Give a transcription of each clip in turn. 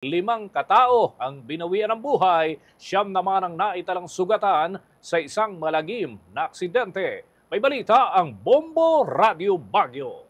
5 katao ang binawian ng buhay, 9 naman ang naitalang sugatan sa isang malagim na aksidente. May balita ang Bombo Radio Baguio.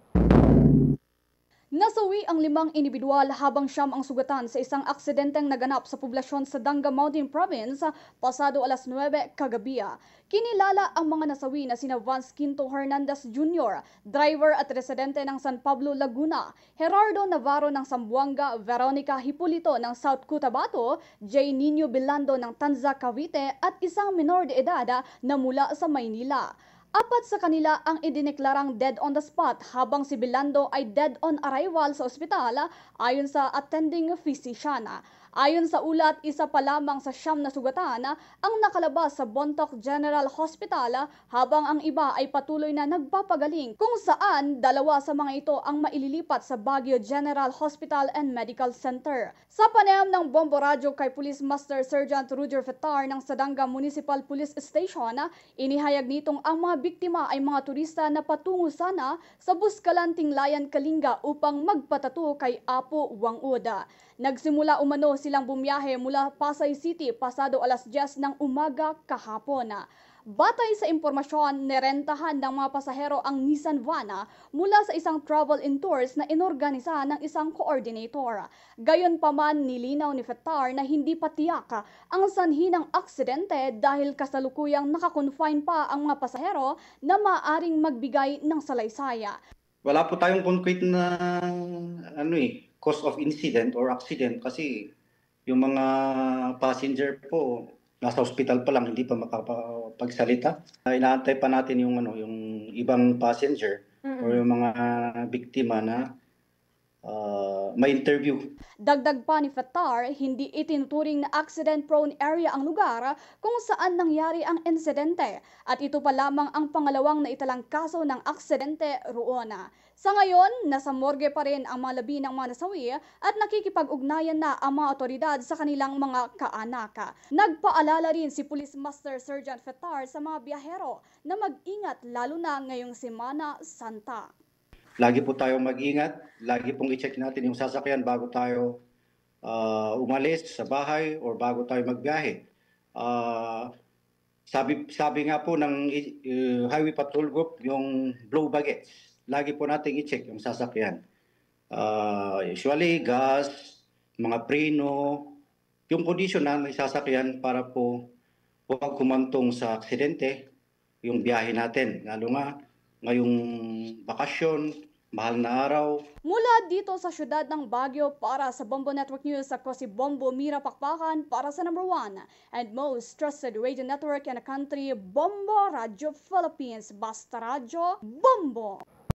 Nasawi ang 5 individual habang 9 ang sugatan sa isang aksidenteng naganap sa poblasyon sa Danga Mountain Province pasado alas 9 kagabi. Kinilala ang mga nasawi na sina Vance Quinto Hernandez Jr., driver at residente ng San Pablo, Laguna, Gerardo Navarro ng Zamboanga, Veronica Hipolito ng South Cotabato, J. Nino Bilando ng Tanza, Cavite at isang minor de edad na mula sa Maynila. 4 sa kanila ang idineklarang dead on the spot habang si Bilando ay dead on arrival sa ospital ayon sa attending physician. Ayon sa ulat, isa pa lamang sa 9 na sugatan ang nakalabas sa Bontoc General Hospital habang ang iba ay patuloy na nagpapagaling kung saan 2 sa mga ito ang maililipat sa Baguio General Hospital and Medical Center. Sa panayam ng Bombo Radio kay Police Master Sergeant Ruger Fetar ng Sadanga Municipal Police Station, inihayag nitong ang mga biktima ay mga turista na patungo sana sa Buskalan, Tinglayan, Kalinga upang magpatato kay Apo Wangud. Nagsimula umano silang bumiyahe mula Pasay City pasado alas 10 ng umaga kahapon. Batay sa impormasyon, nerentahan ng mga pasahero ang Nissan van mula sa isang travel and tours na inorganisa ng isang coordinator. Gayunpaman, nilinaw ni Fetar na hindi pa tiyak ang sanhi ng aksidente dahil kasalukuyang nakakonfine pa ang mga pasahero na maaaring magbigay ng salaysaya. Wala po tayong concrete na cause of incident or accident kasi yung mga passenger po nasa hospital pa lang, hindi pa makapagsalita. Inaantay pa natin yung ibang passenger or yung mga biktima na may interview. Dagdag pa ni Fetar, hindi itinuturing na accident-prone area ang lugar kung saan nangyari ang insidente at ito pa lamang ang pangalawang naitalang kaso ng aksidente roon. Sa ngayon, nasa morgue pa rin ang mga labi ng mga nasawi at nakikipag-ugnayan na ang mga otoridad sa kanilang mga kaanak. Nagpaalala rin si Police Master Sergeant Fetar sa mga biyahero na mag-ingat lalo na ngayong Semana Santa. Lagi po tayong mag-ingat, lagi pong i-check natin yung sasakyan bago tayo umalis sa bahay or bago tayo magbiyahe. Sabi nga po ng Highway Patrol Group, yung blow baggage, lagi po natin i-check yung sasakyan. Usually gas, mga preno, yung condition ng sasakyan para po huwag kumantong sa aksidente yung biyahe natin. Lalo nga ngayong bakasyon, mahal na araw. Mula dito sa syudad ng Baguio para sa Bombo Network News, ako si Bombo Mira Pakpakan para sa number 1 and most trusted radio network in the country, Bombo Radio Philippines. Basta Radio, Bombo!